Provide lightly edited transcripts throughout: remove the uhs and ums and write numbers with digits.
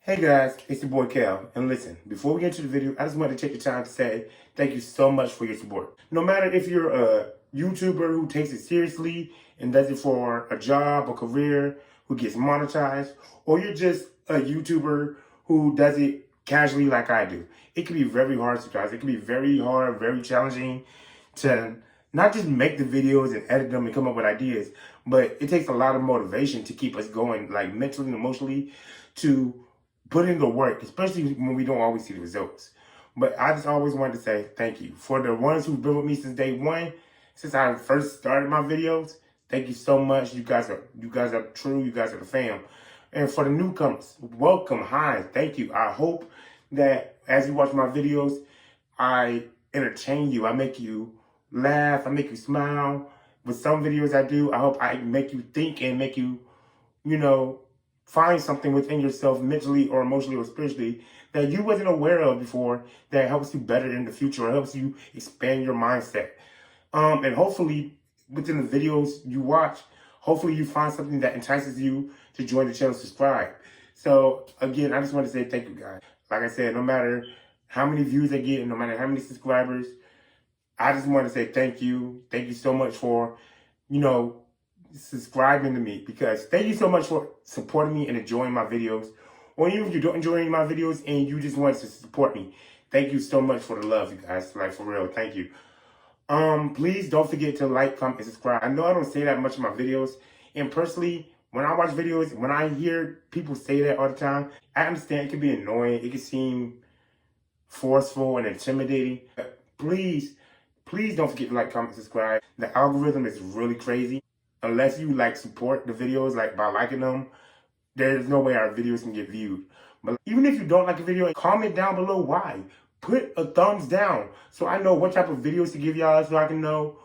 Hey guys, it's your boy Cal, and listen, before we get to the video, I just want to take the time to say thank you so much for your support. No matter if you're a YouTuber who takes it seriously and does it for a job or career, who gets monetized, or you're just a YouTuber who does it casually like I do. It can be very hard sometimes. It can be very hard, very challenging to not just make the videos and edit them and come up with ideas, but it takes a lot of motivation to keep us going, like mentally and emotionally, to put in the work, especially when we don't always see the results. But I just always wanted to say thank you. For the ones who've been with me since day one, since I first started my videos, thank you so much. You guys are true, you guys are the fam. And for the newcomers, welcome, hi, thank you. I hope that as you watch my videos, I entertain you, I make you laugh, I make you smile. With some videos I do, I hope I make you think and make you, find something within yourself mentally or emotionally or spiritually that you wasn't aware of before that helps you better in the future or helps you expand your mindset. And hopefully within the videos you watch, hopefully you find something that entices you to join the channel, subscribe. So again, I just want to say thank you guys. Like I said, no matter how many views I get and no matter how many subscribers, I just want to say thank you. Thank you so much for, subscribing to me, because thank you so much for supporting me and enjoying my videos. Or even if you don't enjoy my videos and you just want to support me, thank you so much for the love, you guys. Like, for real, thank you. Please don't forget to like, comment, and subscribe. I know I don't say that much in my videos, and personally, when I watch videos, when I hear people say that all the time, I understand it can be annoying, it can seem forceful and intimidating. But please don't forget to like, comment, subscribe. The algorithm is really crazy. Unless you support the videos by liking them, there's no way our videos can get viewed. But even if you don't like a video, comment down below why. Put a thumbs down so I know what type of videos to give y'all, so I can know,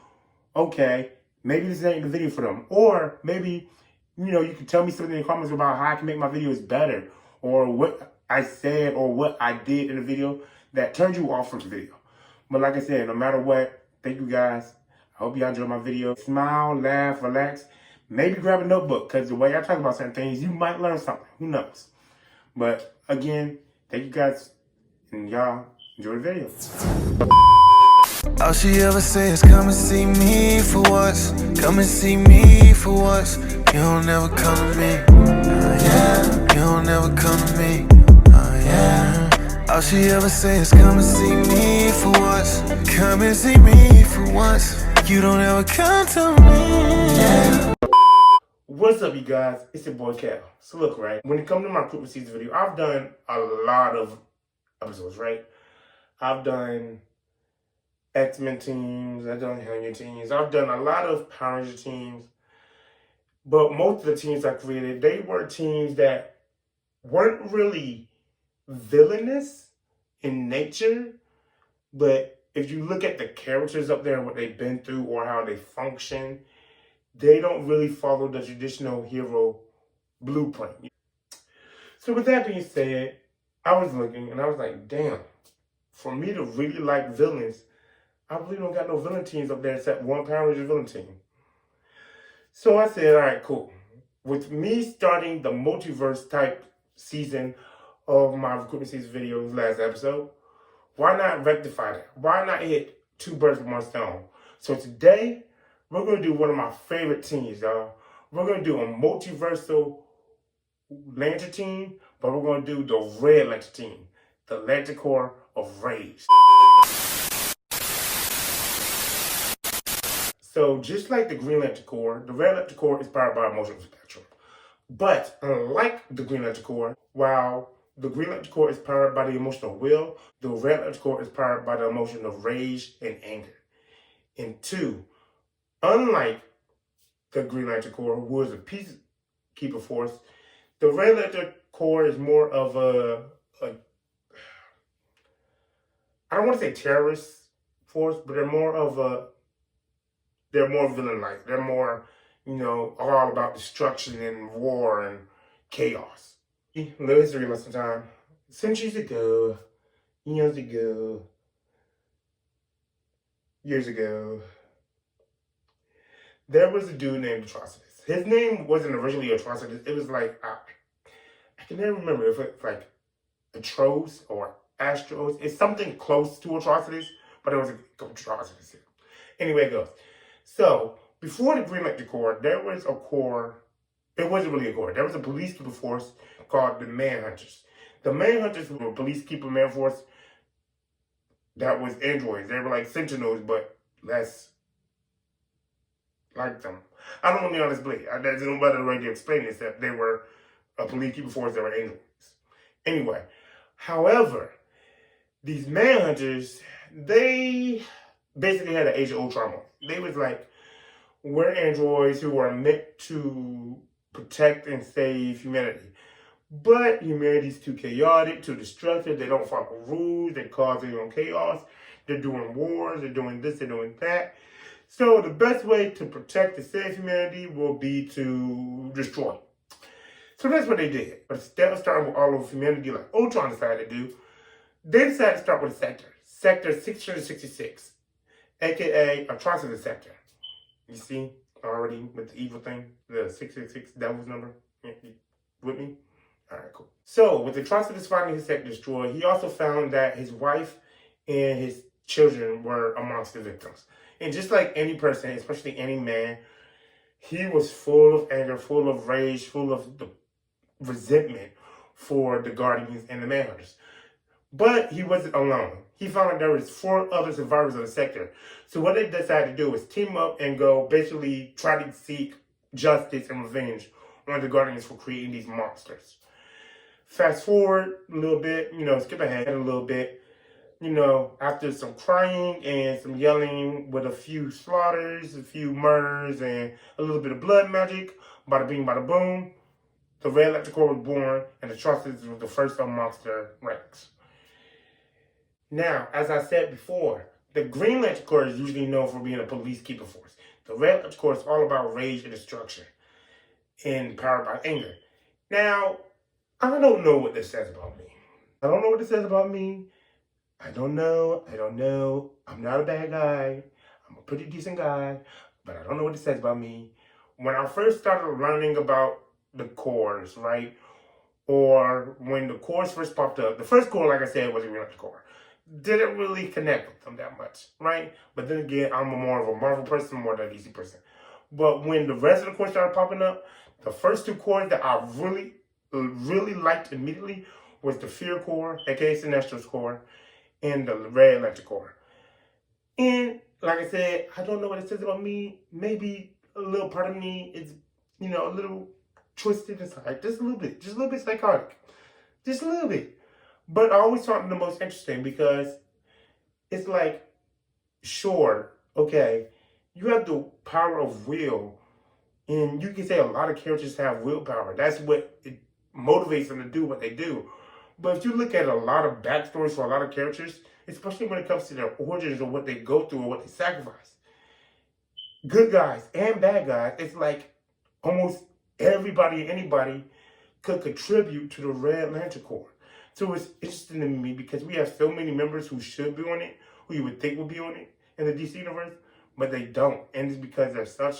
okay, maybe this ain't the video for them. Or maybe, you can tell me something in the comments about how I can make my videos better, or what I said or what I did in the video that turned you off from the video. But like I said, no matter what, thank you guys. I hope y'all enjoy my video. Smile, laugh, relax. Maybe grab a notebook, because the way I talk about certain things, you might learn something. Who knows? But again, thank you guys, and y'all enjoy the video. All she ever say is come and see me for once. Come and see me for once. You don't ever come to me. Yeah. You don't ever come to me. Yeah. All she ever say is come and see me for once. Come and see me for once. You don't ever come to me. Yeah. What's up, you guys? It's your boy Cal. So look, right, when it comes to my recruitment season video, I've done a lot of episodes, right? I've done X-Men teams, I've done Hellion teams, I've done a lot of Power Ranger teams. But most of the teams I created, they were teams that weren't really villainous in nature, but if you look at the characters up there and what they've been through or how they function, they don't really follow the traditional hero blueprint. So with that being said, I was looking and I was like, damn, for me to really like villains, I really don't got no villain teams up there except one Power Ranger villain team. So I said, all right, cool. With me starting the multiverse type season of my recruitment season videos last episode, why not rectify that? Why not hit two birds with one stone? So today, we're going to do one of my favorite teams, y'all. We're going to do a multiversal Lantern team, but we're going to do the Red Lantern team, the Lantern Corps of Rage. So just like the Green Lantern Corps, the Red Lantern Corps is powered by emotional spectrum. But unlike the Green Lantern Corps, while the Green Lantern Corps is powered by the emotional will, the Red Lantern Corps is powered by the emotion of rage and anger. And two, unlike the Green Lantern Corps, who is a peacekeeper force, the Red Lantern Corps is more of a I don't want to say terrorist force, but they're more villain-like. They're more, all about destruction and war and chaos. Little history lesson time. Centuries ago, years ago, there was a dude named Atrocitus. His name wasn't originally Atrocitus. It was I can never remember if it's like Atros or Astros. It's something close to Atrocitus, but it was a Atrocitus. Anyway, it goes. So, before the Green Lantern Corps, there was a corps. It wasn't really a corps. There was a policekeeper force called the Manhunters. The Manhunters were a policekeeper man force that was androids. They were like Sentinels, but less like them. I don't know the honest belief. There's no better way to explain this, that they were a policekeeper force that were androids. Anyway, however, these Manhunters, they basically had an Age of Ultron moment. They was like, we're androids who are meant to protect and save humanity. But humanity's too chaotic, too destructive. They don't follow rules. They cause their own chaos. They're doing wars. They're doing this. They're doing that. So the best way to protect and save humanity will be to destroy. So that's what they did. But instead of starting with all of humanity like Ultron decided to do, they decided to start with a sector. Sector 666, a.k.a. Atrocitus sector. You see already with the evil thing? The 666 devil's number? With me? Alright, cool. So, with Atrocitus finding his sector destroyed, he also found that his wife and his children were amongst the victims. And just like any person, especially any man, he was full of anger, full of rage, full of the resentment for the Guardians and the Manhunters. But he wasn't alone. He found out there was 4 other survivors of the sector. So what they decided to do was team up and go basically try to seek justice and revenge on the Guardians for creating these monsters. Fast forward a little bit, skip ahead a little bit. After some crying and some yelling with a few slaughters, a few murders, and a little bit of blood magic, bada bing, bada boom, the Red Lantern Corps was born, and Atrocitus was the first amongst their ranks. Now, as I said before, the Green Lantern Corps is usually known for being a policekeeper force. The Red Lantern Corps is all about rage and destruction, and powered by anger. Now, I don't know what this says about me. I don't know what this says about me. I don't know. I'm not a bad guy. I'm a pretty decent guy, but I don't know what it says about me. When I first started learning about the Corps, right? Or when the Corps first popped up, the first Corps, like I said, was the Green Lantern Corps. Didn't really connect with them that much, right? But then again, I'm more of a Marvel person, more than a DC person. But when the rest of the Corps started popping up, the first 2 Corps that I really liked immediately was the Fear Corps, aka Sinestro's Corps, and the Red Lantern Corps. And like I said, I don't know what it says about me. Maybe a little part of me is, a little twisted inside. Just a little bit psychotic. Just a little bit. But I always found it the most interesting because it's like, sure, okay, you have the power of will, and you can say a lot of characters have willpower. That's what it motivates them to do what they do. But if you look at a lot of backstories for a lot of characters, especially when it comes to their origins or what they go through or what they sacrifice, good guys and bad guys, it's like almost everybody and anybody could contribute to the Red Lantern Corps. So it's interesting to me because we have so many members who should be on it, who you would think would be on it in the DC universe, but they don't. And it's because there's such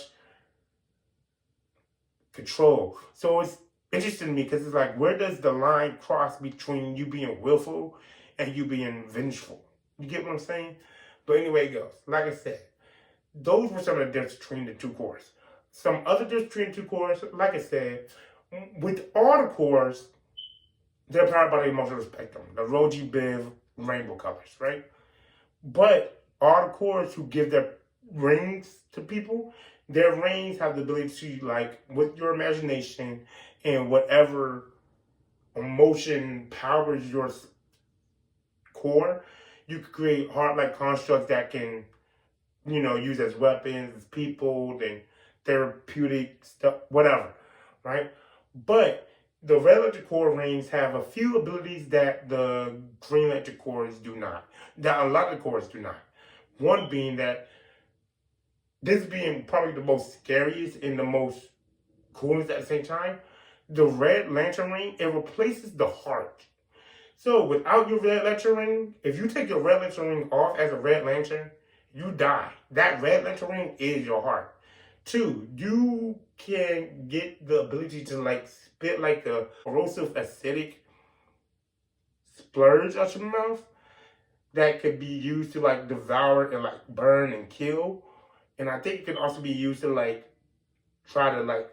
control. So it's interesting to me because it's like, where does the line cross between you being willful and you being vengeful? You get what I'm saying? But anyway, it goes. Like I said, those were some of the differences between the 2 Corps. Some other differences between the 2 Corps, like I said, with all the Corps, they're powered by the emotional spectrum, the Roji Biv rainbow colors, right? But all the Corps who give their rings to people, their rings have the ability to, like, with your imagination and whatever emotion powers your core, you can create heart-like constructs that can, use as weapons, as people, then therapeutic stuff, whatever, right? But the Red Lantern Corps rings have a few abilities that the Green Lantern Corps do not. That a lot of the Corps do not. One being that, this being probably the most scariest and the most coolest at the same time, the Red Lantern ring, it replaces the heart. So without your Red Lantern ring, if you take your Red Lantern ring off as a Red Lantern, you die. That Red Lantern ring is your heart. 2, you can get the ability to like spit like a corrosive acidic splurge out your mouth that could be used to like devour and like burn and kill. And I think it can also be used to like try to like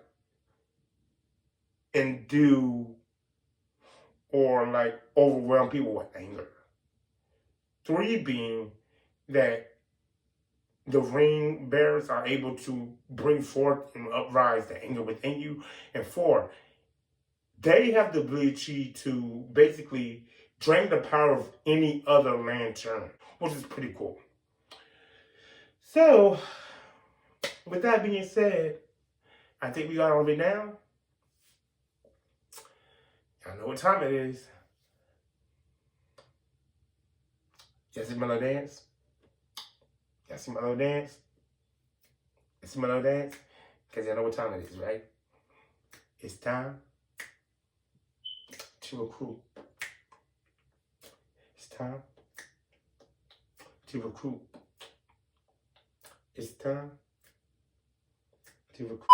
endue or like overwhelm people with anger. 3 being that the ring bearers are able to bring forth and uprise the anger within you. And 4, they have the ability to basically drain the power of any other lantern, which is pretty cool. So, with that being said, I think we got all of it now. Y'all know what time it is. Y'all see my little dance? Y'all see my little dance? You see my little dance? Because y'all know what time it is, right? It's time to recruit. It's time to recruit. It's time to recruit.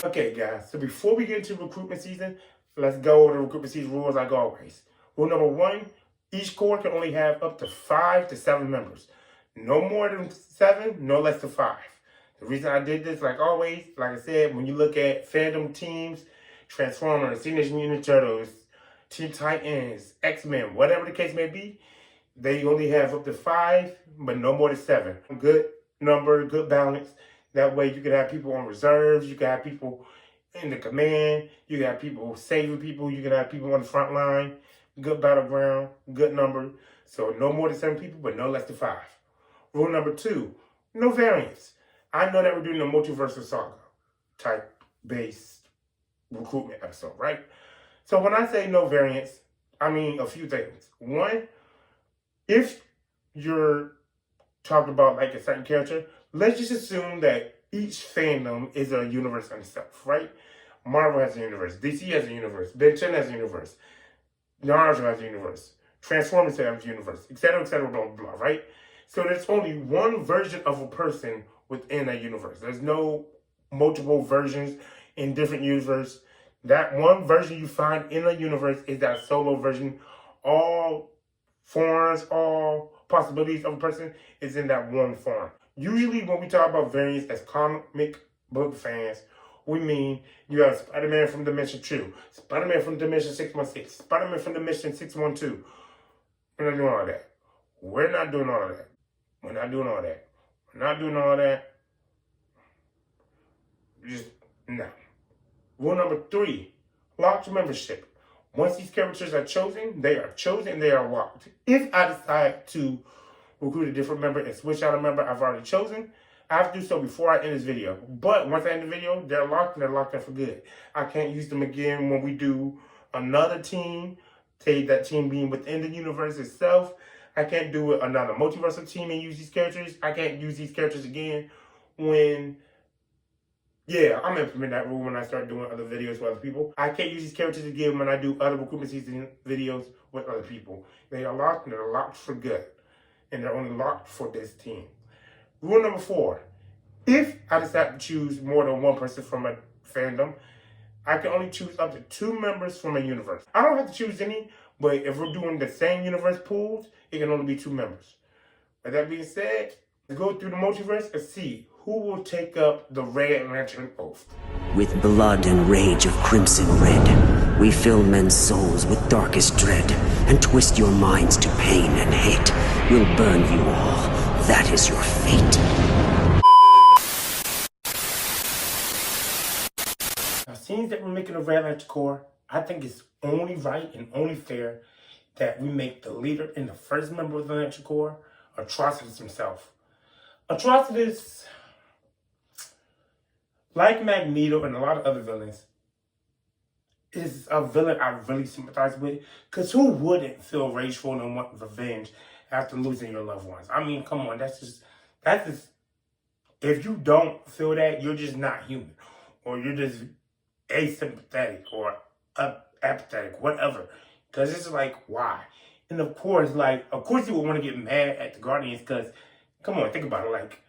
Okay, guys, so before we get into recruitment season, let's go over the recruitment season rules like always. Rule number 1, each Corps can only have up to 5 to 7 members. No more than 7, no less than 5. The reason I did this, like always, like I said, when you look at fandom teams, Transformers, Teenage Mutant Ninja Turtles, Teen Titans, X-Men, whatever the case may be, they only have up to 5, but no more than 7. Good number, good balance. That way you can have people on reserves, you can have people in the command, you can have people saving people, you can have people on the front line. Good battleground, good number. So no more than 7 people, but no less than 5. Rule number 2, no variance. I know that we're doing a Multiversal saga type based recruitment episode, right? So when I say no variance, I mean a few things. 1, if you're talking about like a certain character, let's just assume that each fandom is a universe in itself, right? Marvel has a universe, DC has a universe, benhence has a universe, Naruto has a universe, Transformers has a universe, etc., blah, blah, blah, right? So there's only one version of a person within a universe. There's no multiple versions in different universes. That one version you find in a universe is that solo version. All forms, all possibilities of a person is in that one form. Usually when we talk about variants as comic book fans, we mean you have Spider-Man from Dimension 2, Spider-Man from Dimension 616, Spider-Man from Dimension 612. We're not doing all that. We're not doing all of that. We're not doing all that. We're not doing all that. Just, no. Rule number 3, locked membership. Once these characters are chosen, they are locked. If I decide to recruit a different member and switch out a member I've already chosen, I have to do so before I end this video. But once I end the video, they're locked and they're locked in for good. I can't use them again when we do another team, say that team being within the universe itself. I can't do another multiversal team and use these characters. I can't use these characters again when, yeah, I'm gonna implement that rule when I start doing other videos with other people. I can't use these characters again when I do other recruitment season videos with other people. They are locked and they're locked for good. And they're only locked for this team. Rule number 4, if I decide to choose more than one person from a fandom, I can only choose up to 2 members from a universe. I don't have to choose any, but if we're doing the same universe pools, it can only be 2 members. With that being said, let's go through the multiverse and see who will take up the Red Lantern Oath. With blood and rage of crimson red, we fill men's souls with darkest dread, and twist your minds to pain and hate. We'll burn you all. That is your fate. Now, seeing that we're making a Red Lantern Corps, I think it's only right and only fair that we make the leader and the first member of the Lantern Corps Atrocitus himself. Atrocitus, like Magneto and a lot of other villains, is a villain I really sympathize with. Because who wouldn't feel rageful and want revenge after losing your loved ones? I mean, come on, that's just, if you don't feel that, you're just not human. Or you're just asympathetic or apathetic, whatever. Because it's like, why? And of course you would want to get mad at the Guardians because Come on, think about it. Like,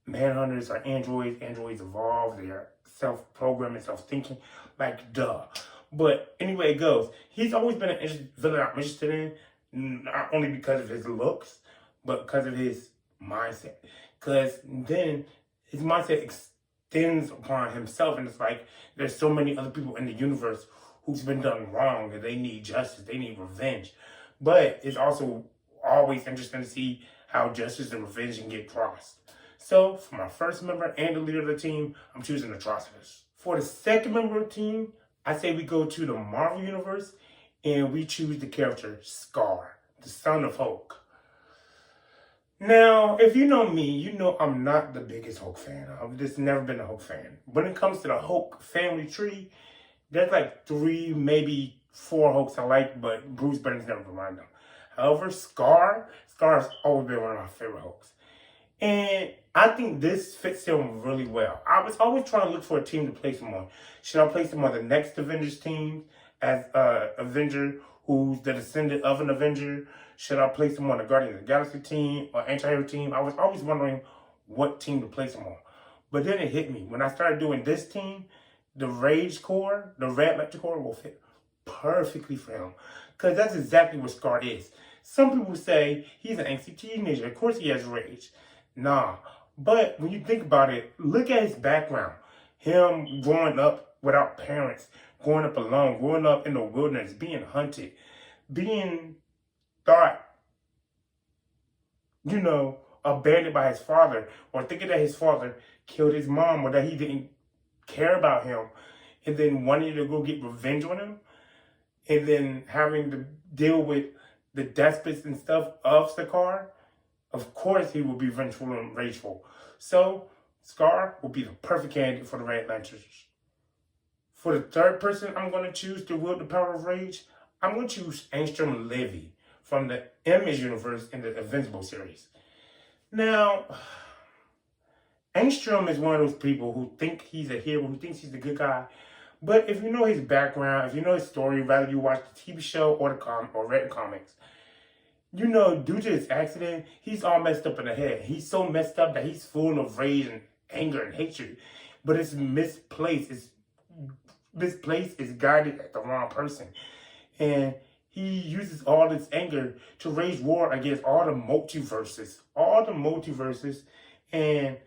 manhunters are androids. Androids evolve. They are self-programming, self-thinking. Like, duh. But anyway, it goes. He's always been an villain I'm interested in, not only because of his looks, but because of his mindset. Because then his mindset extends upon himself, and it's like there's so many other people in the universe who's been done wrong, and they need justice, they need revenge. But it's also always interesting to see how justice and revenge can get crossed. So, for my first member and the leader of the team, I'm choosing Atrocitus. For the second member of the team, I say we go to the Marvel Universe, and we choose the character Scar, the son of Hulk. Now, if you know me, you know I'm not the biggest Hulk fan. I've just never been a Hulk fan. When it comes to the Hulk family tree, there's like 3, maybe 4 Hulks I like, but Bruce Banner's never been one of them. However, Scar has always been one of my favorite Hulks. And I think this fits him really well. I was always trying to look for a team to place him on. Should I place him on the next Avengers team as an Avenger who's the descendant of an Avenger? Should I place him on the Guardians of the Galaxy team or anti-hero team? I was always wondering what team to place him on. But then it hit me. When I started doing this team, the Rage Core, the Red Electric Core will fit perfectly for him. Because that's exactly what Scar is. Some people say he's an angsty teenager. Of course he has rage. Nah. But when you think about it, look at his background. Him growing up without parents, growing up alone, growing up in the wilderness, being hunted, being thought, abandoned by his father, or thinking that his father killed his mom, or that he didn't care about him, and then wanting to go get revenge on him, and then having to deal with the despots and stuff of Sakaar. Of course he will be vengeful and rageful. So Scar will be the perfect candidate for the Red Lanterns. For the third person I'm going to choose to wield the power of rage, I'm going to choose Angstrom Levy from the Image universe in the Invincible series. Now, Angstrom is one of those people who think he's a hero, who thinks he's a good guy. But if you know his background, if you know his story, whether you watch the TV show or read the comics, due to his accident, he's all messed up in the head. He's so messed up that he's full of rage and anger and hatred. But it's misplaced. It's guided at the wrong person. And he uses all this anger to wage war against all the multiverses, and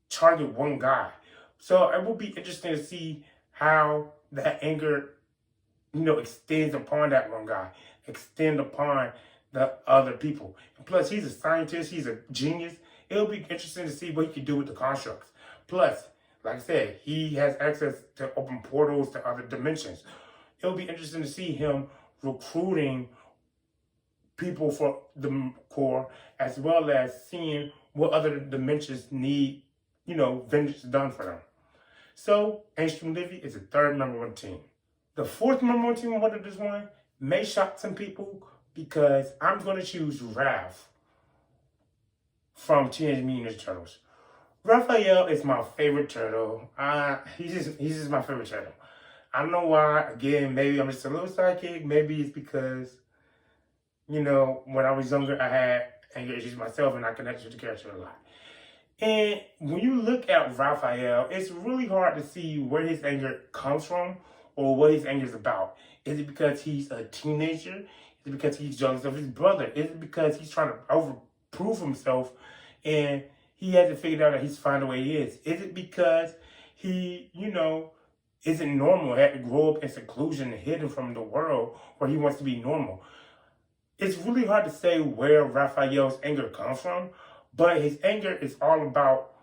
target one guy. So it will be interesting to see how that anger, extends upon that one guy, extend upon the other people. And plus, he's a scientist, he's a genius. It'll be interesting to see what he can do with the constructs. Plus, like I said, he has access to open portals to other dimensions. It'll be interesting to see him recruiting people for the Corps, as well as seeing what other dimensions need, vengeance done for them. So, Angstrom Levy is the third member of the team. The fourth member of the team of this one may shock some people, because I'm going to choose Raph from Teenage Mutant Ninja Turtles. Raphael is my favorite turtle. He's just my favorite turtle. I don't know why. Again, maybe I'm just a little psychic. Maybe it's because, when I was younger, I had anger issues myself, and I connected with the character a lot. And when you look at Raphael, it's really hard to see where his anger comes from or what his anger is about. Is it because he's a teenager? Is it because he's jealous of his brother? Is it because he's trying to overprove himself and he hasn't figured out that he's fine the way he is? Is it because he, isn't normal, had to grow up in seclusion and hidden from the world where he wants to be normal? It's really hard to say where Raphael's anger comes from, but his anger is all about,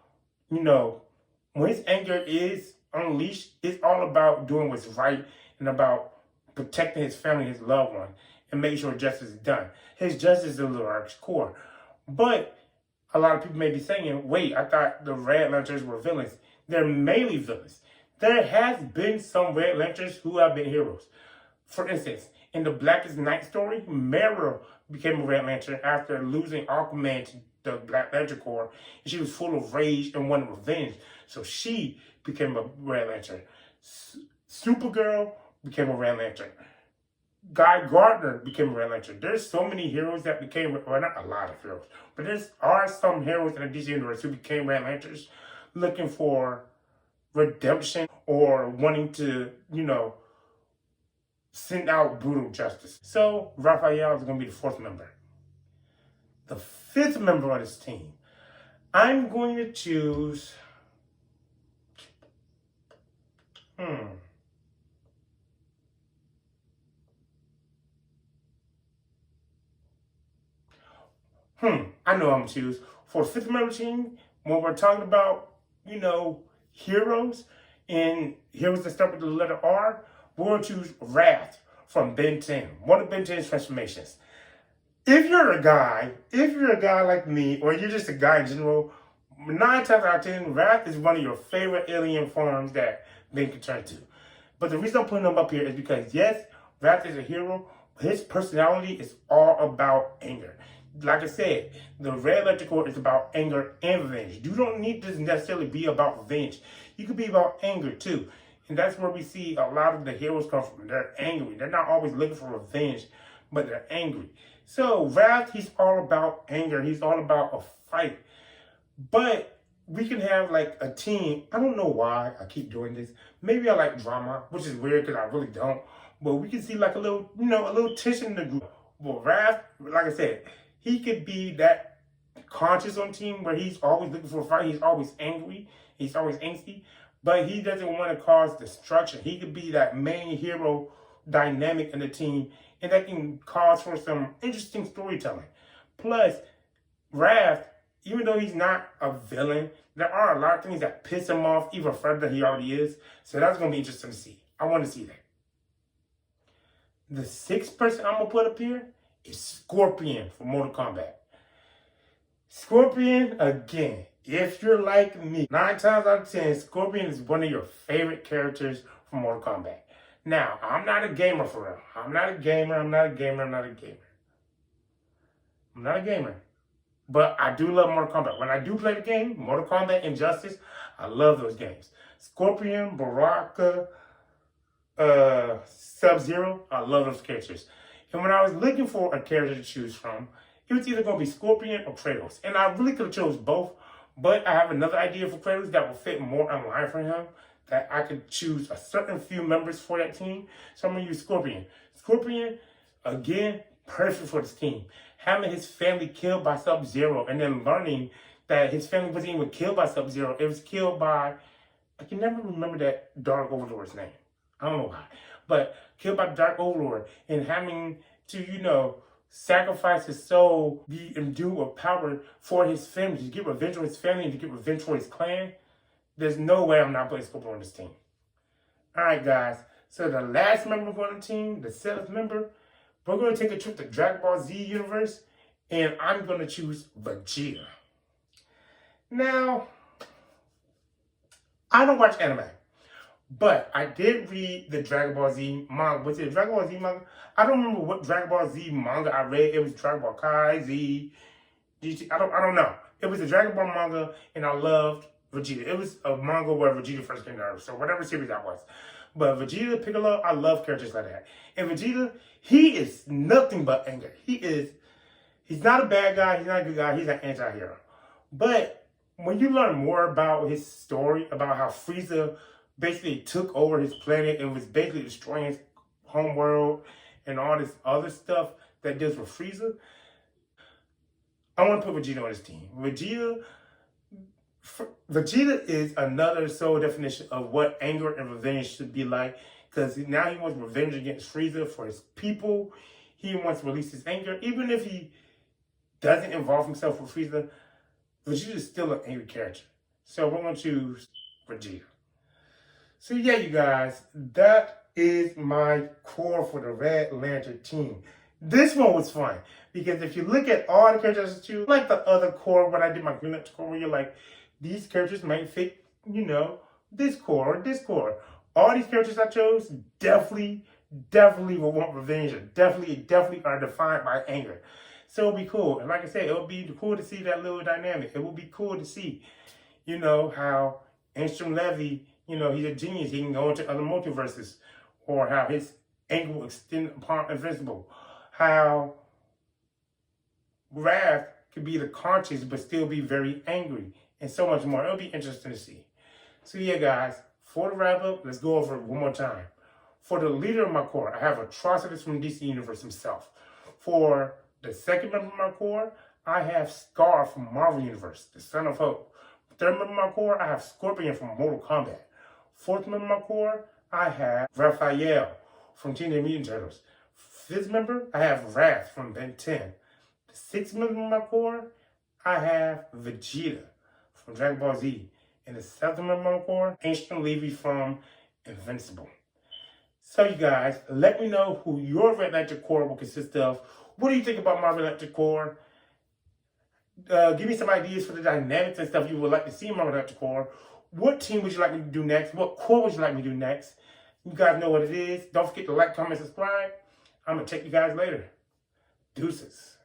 when his anger is unleashed, it's all about doing what's right and about protecting his family, his loved one, and making sure justice is done. His justice is a little hardcore. But a lot of people may be saying, wait, I thought the Red Lanterns were villains. They're mainly villains. There has been some Red Lanterns who have been heroes. For instance, in the Blackest Night story, Mara became a Red Lantern after losing Aquaman to the Black Lantern Corps, and she was full of rage and wanted revenge. So she became a Red Lantern. Supergirl became a Red Lantern. Guy Gardner became a Red Lantern. There's so many heroes that became, well, not a lot of heroes, but there are some heroes in the DC universe who became Red Lanterns looking for redemption or wanting to, send out brutal justice. So Raphael is going to be the fourth member. The fifth member of this team, I'm going to choose, I know I'm going to choose. For the fifth member team, when we're talking about, heroes, and heroes that start with the letter R, we're going to choose Wrath from Ben 10, one of Ben 10's transformations. If you're a guy like me, or you're just a guy in general, 9 times out of 10, Wrath is one of your favorite alien forms that Ben can turn to. But the reason I'm putting him up here is because, yes, Wrath is a hero. His personality is all about anger. Like I said, the Red Lantern Corps is about anger and revenge. You don't need to necessarily be about revenge. You could be about anger too. And that's where we see a lot of the heroes come from. They're angry. They're not always looking for revenge, but they're angry. So Wrath, he's all about anger. He's all about a fight. But we can have like a team. I don't know why I keep doing this. Maybe I like drama, which is weird because I really don't. But we can see like a little, a little tension in the group. Well, Wrath, like I said, he could be that conscious on team where he's always looking for a fight. He's always angry. He's always angsty. But he doesn't want to cause destruction. He could be that main hero dynamic in the team. And that can cause for some interesting storytelling. Plus, Wrath, even though he's not a villain, there are a lot of things that piss him off even further than he already is. So that's going to be interesting to see. I want to see that. The sixth person I'm going to put up here is Scorpion from Mortal Kombat. Scorpion, again, if you're like me, 9 times out of 10, Scorpion is one of your favorite characters from Mortal Kombat. Now, I'm not a gamer for real. I'm not a gamer. But I do love Mortal Kombat. When I do play the game, Mortal Kombat Injustice, I love those games. Scorpion, Baraka, Sub-Zero, I love those characters. And when I was looking for a character to choose from, it was either going to be Scorpion or Kratos. And I really could have chose both, but I have another idea for Kratos that will fit more in line for him, that I could choose a certain few members for that team. So I'm going to use Scorpion. Scorpion, again, perfect for this team. Having his family killed by Sub-Zero and then learning that his family wasn't even killed by Sub-Zero. It was killed by, I can never remember that Dark Overlord's name. I don't know why. But killed by Dark Overlord and having to, sacrifice his soul, be endued with power for his family, to get revenge on his family and to get revenge for his clan. There's no way I'm not putting Scorpion on this team. All right, guys. So the last member on the team, the 7th member, we're going to take a trip to Dragon Ball Z universe, and I'm going to choose Vegeta. Now, I don't watch anime, but I did read the Dragon Ball Z manga. Was it Dragon Ball Z manga? I don't remember what Dragon Ball Z manga I read. It was Dragon Ball Kai, Z, GT. I don't know. It was a Dragon Ball manga, and I loved Vegeta. It was a manga where Vegeta first came to Earth, so whatever series that was. But Vegeta, Piccolo, I love characters like that. And Vegeta, he is nothing but anger. He's not a bad guy, he's not a good guy, he's an anti-hero. But when you learn more about his story, about how Frieza basically took over his planet and was basically destroying his homeworld and all this other stuff that deals with Frieza, I want to put Vegeta on his team. Vegeta is another soul definition of what anger and revenge should be like, because now he wants revenge against Frieza for his people. He wants to release his anger. Even if he doesn't involve himself with Frieza, Vegeta is still an angry character. So we're going to choose Vegeta. So yeah, you guys, that is my core for the Red Lantern team. This one was fun, because if you look at all the characters I choose, like the other core, when I did my Green Lantern core, where you're like, these characters might fit, this core or this core. All these characters I chose definitely will want revenge, or definitely are defined by anger. So it'll be cool. And like I said, it'll be cool to see that little dynamic. It will be cool to see, how Enstrom Levy, he's a genius. He can go into other multiverses. Or how his anger will extend upon Invincible. How Wrath could be the conscious but still be very angry. And so much more. It'll be interesting to see. So yeah, guys, for the wrap up, let's go over it one more time. For the leader of my Corps, I have Atrocitus from DC Universe himself. For the second member of my Corps, I have Scar from Marvel Universe, the Son of Hope. Third member of my Corps, I have Scorpion from Mortal Kombat. Fourth member of my Corps, I have Raphael from Teenage Mutant Turtles. Fifth member, I have Wrath from Ben 10. The sixth member of my Corps, I have Vegeta from Dragon Ball Z. And the seventh member of my Corps, Ancient Levy from Invincible. So you guys, let me know who your Red Electric Corps will consist of. What do you think about my Red Electric Corps? Give me some ideas for the dynamics and stuff you would like to see in my Red Electric Corps. What team would you like me to do next? What Corps would you like me to do next? You guys know what it is. Don't forget to like, comment, subscribe. I'm going to check you guys later. Deuces.